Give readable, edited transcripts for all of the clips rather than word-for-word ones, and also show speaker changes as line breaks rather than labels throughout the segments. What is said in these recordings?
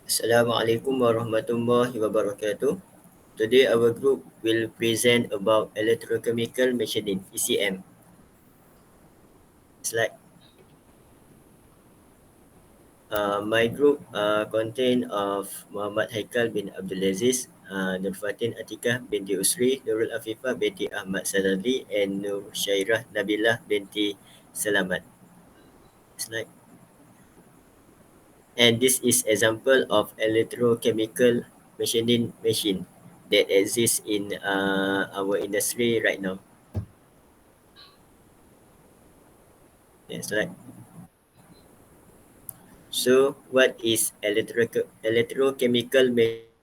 Assalamualaikum warahmatullahi wabarakatuh. Today our group will present about electrochemical machining (ECM). Slide. My group contain of Muhammad Haikal bin Abdulaziz, Nur Fatin Atikah binti Usri, Nurul Afifah binti Ahmad Sadali and Nur Syairah Nabilah binti Selamat. Slide. And this is example of electrochemical machining machine that exists in our industry right now. Next slide. So, what is electrochemical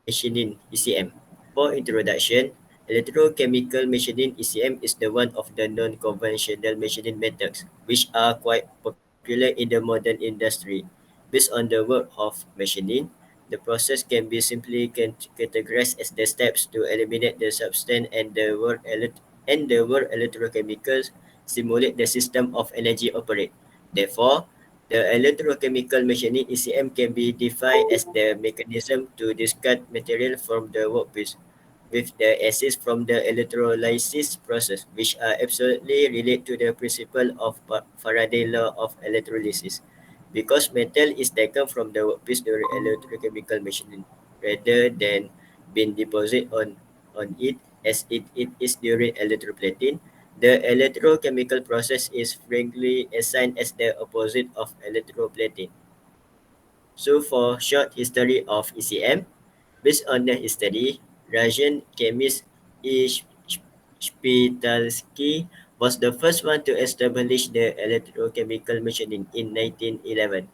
machining (ECM)? For introduction, electrochemical machining (ECM) is the one of the non-conventional machining methods, which are quite popular in the modern industry. Based on the work of machining, the process can be simply categorized as the steps to eliminate the substance and the word electrochemicals simulate the system of energy operate. Therefore, the electrochemical machining (ECM) can be defined as the mechanism to discard material from the workpiece with the assist from the electrolysis process, which are absolutely related to the principle of Faraday law of electrolysis. Because metal is taken from the workpiece during electrochemical machining rather than being deposited on it as it is during electroplating, the electrochemical process is frequently assigned as the opposite of electroplating. So for short history of ECM, based on the history, Russian chemist E. Spitalsky was the first one to establish the electrochemical machining in 1911,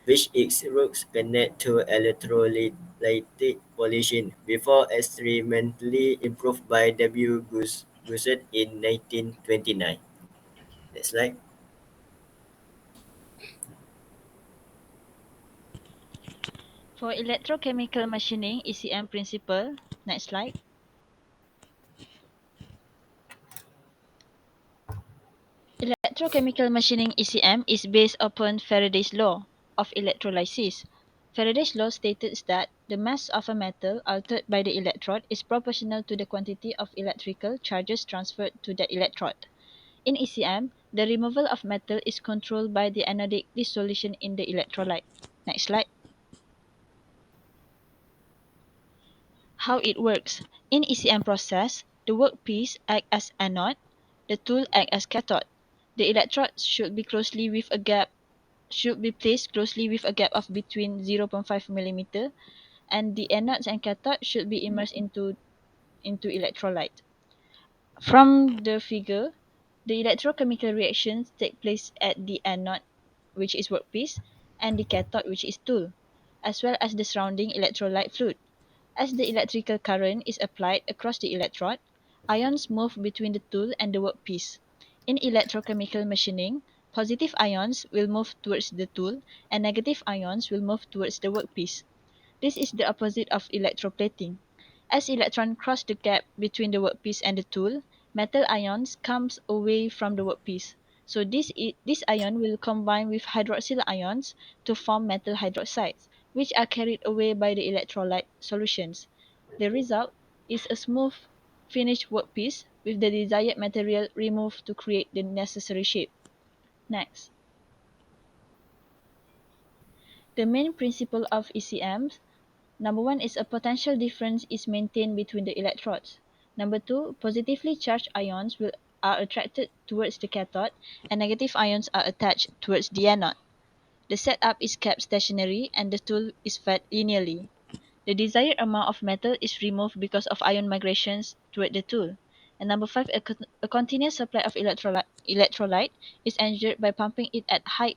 which its roots connect to electrolytic pollution before experimentally improved by W. Gusset in 1929. Next slide.
For electrochemical machining ECM principle, next slide. Electrochemical machining ECM is based upon Faraday's law of electrolysis. Faraday's law states that the mass of a metal altered by the electrode is proportional to the quantity of electrical charges transferred to that electrode. In ECM, the removal of metal is controlled by the anodic dissolution in the electrolyte. Next slide. How it works. In ECM process, the workpiece acts as anode, the tool acts as cathode. The electrode should be placed closely with a gap of between 0.5 mm, and the anodes and cathode should be immersed into electrolyte. From the figure, the electrochemical reactions take place at the anode, which is workpiece, and the cathode, which is tool, as well as the surrounding electrolyte fluid. As the electrical current is applied across the electrode, ions move between the tool and the workpiece. In electrochemical machining, positive ions will move towards the tool and negative ions will move towards the workpiece. This is the opposite of electroplating. As electrons cross the gap between the workpiece and the tool, metal ions comes away from the workpiece. So this ion will combine with hydroxyl ions to form metal hydroxides, which are carried away by the electrolyte solutions. The result is a smooth, finished workpiece with the desired material removed to create the necessary shape. Next. The main principle of ECMs. Number one is a potential difference is maintained between the electrodes. Number two, positively charged ions are attracted towards the cathode and negative ions are attached towards the anode. The setup is kept stationary and the tool is fed linearly. The desired amount of metal is removed because of ion migrations toward the tool. And number five, a continuous supply of electrolyte is ensured by pumping it at high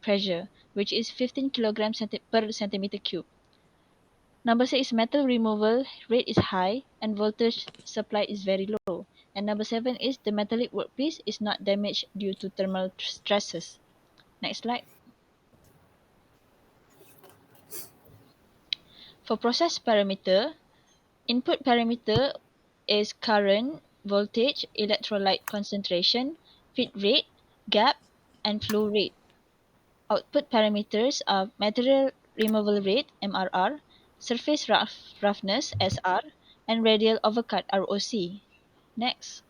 pressure, which is 15 kilograms per centimeter cube. Number six, metal removal rate is high and voltage supply is very low. And number seven is the metallic workpiece is not damaged due to thermal stresses. Next slide. For process parameter, input parameter is current, voltage, electrolyte concentration, feed rate, gap, and flow rate. Output parameters are material removal rate (MRR), surface roughness SR, and radial overcut ROC. Next.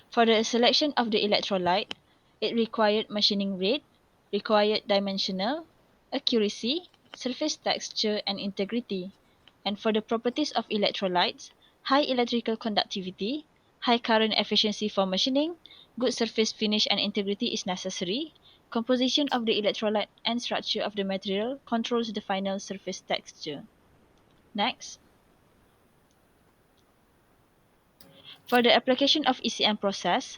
For the selection of the electrolyte, it required machining rate, required dimensional, accuracy, surface texture, and integrity. And for the properties of electrolytes, high electrical conductivity, high current efficiency for machining, good surface finish and integrity is necessary. Composition of the electrolyte and structure of the material controls the final surface texture. Next. For the application of ECM process,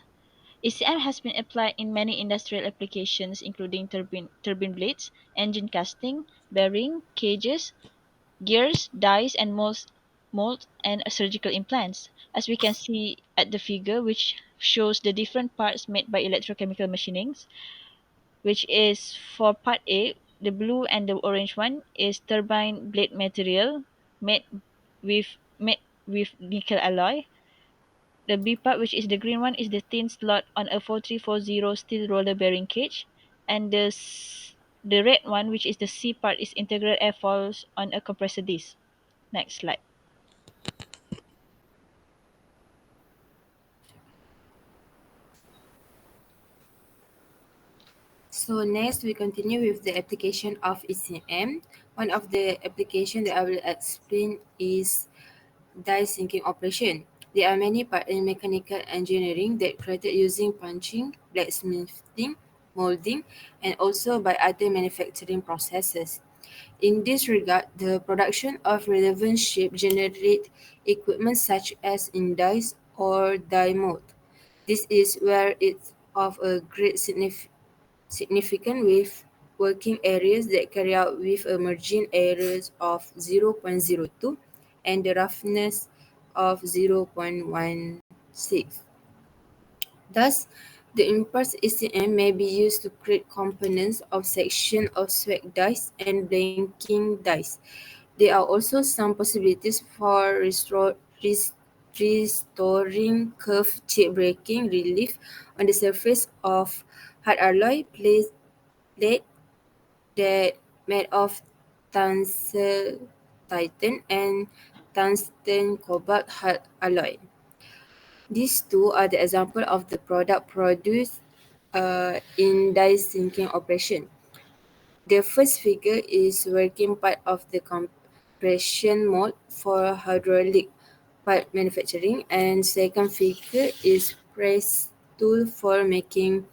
ECM has been applied in many industrial applications including turbine blades, engine casting, bearing, cages, gears, dies, and mold and surgical implants. As we can see at the figure which shows the different parts made by electrochemical machinings, which is for part A, the blue and the orange one is turbine blade material made made with nickel alloy. The B part, which is the green one, is the thin slot on a 4340 steel roller bearing cage, and the red one, which is the C part, is integral airfoils on a compressor disc. Next slide.
So next we continue with the application of ECM. One of the application that I will explain is die sinking operation. There are many parts in mechanical engineering that created using punching, blacksmithing, molding, and also by other manufacturing processes. In this regard, the production of relevant shape generate equipment such as in dies or die mold. This is where it's of a great significant with working areas that carry out with a margin errors of 0.02 and the roughness of 0.16. Thus, the impulse ECM may be used to create components of section of swag dies and blanking dies. There are also some possibilities for restoring curved chip breaking relief on the surface of hard alloy plate that made of tungsten titan and tungsten cobalt hard alloy. These two are the example of the product produced in die sinking operation. The first figure is working part of the compression mold for hydraulic part manufacturing, and second figure is press tool for making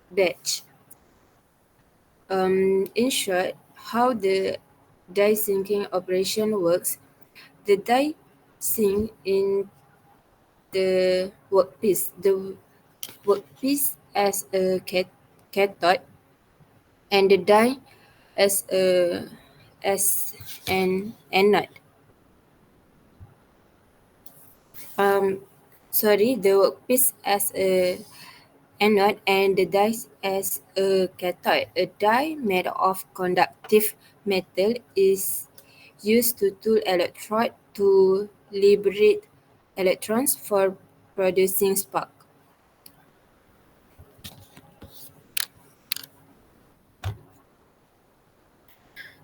batch. In short, how the die sinking operation works, the die sink in the workpiece. The workpiece as a cathode and the die as a as an anode. Um, the workpiece as a anode and the die as a cathode. A die made of conductive metal is used to tool electrode to liberate electrons for producing spark.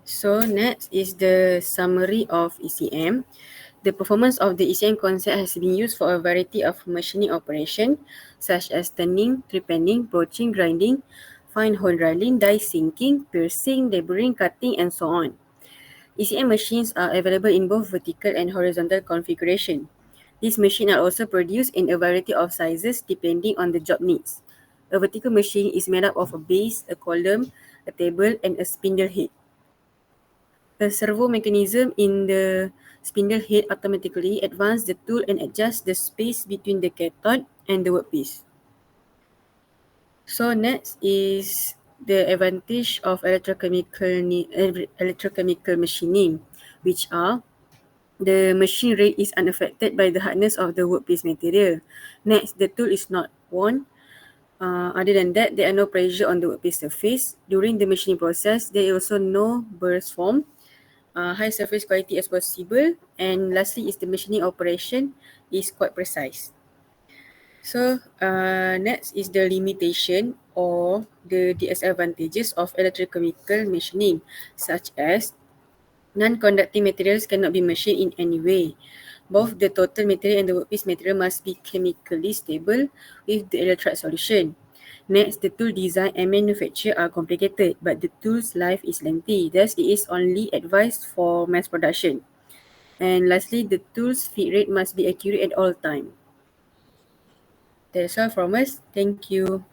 So next is the summary of ECM. The performance of the ECM concept has been used for a variety of machining operation such as turning, trepanning, broaching, grinding, fine hole drilling, die sinking, piercing, laboring, cutting, and so on. ECM machines are available in both vertical and horizontal configuration. These machines are also produced in a variety of sizes depending on the job needs. A vertical machine is made up of a base, a column, a table, and a spindle head. A servo mechanism in the spindle head automatically advances the tool and adjusts the space between the cathode and the workpiece. So next is the advantage of electrochemical machining, which are the machine rate is unaffected by the hardness of the workpiece material. Next, the tool is not worn. Other than that, there are no pressure on the workpiece surface. During the machining process, there is also no burst form. High surface quality as possible, and lastly is the machining operation is quite precise. So next is the limitation or the disadvantages of electrochemical machining, such as non-conducting materials cannot be machined in any way. Both the total material and the workpiece material must be chemically stable with the electrolyte solution. Next, the tool design and manufacture are complicated, but the tool's life is lengthy. Thus, it is only advised for mass production. And lastly, the tool's feed rate must be accurate at all time. That's all from us. Thank you.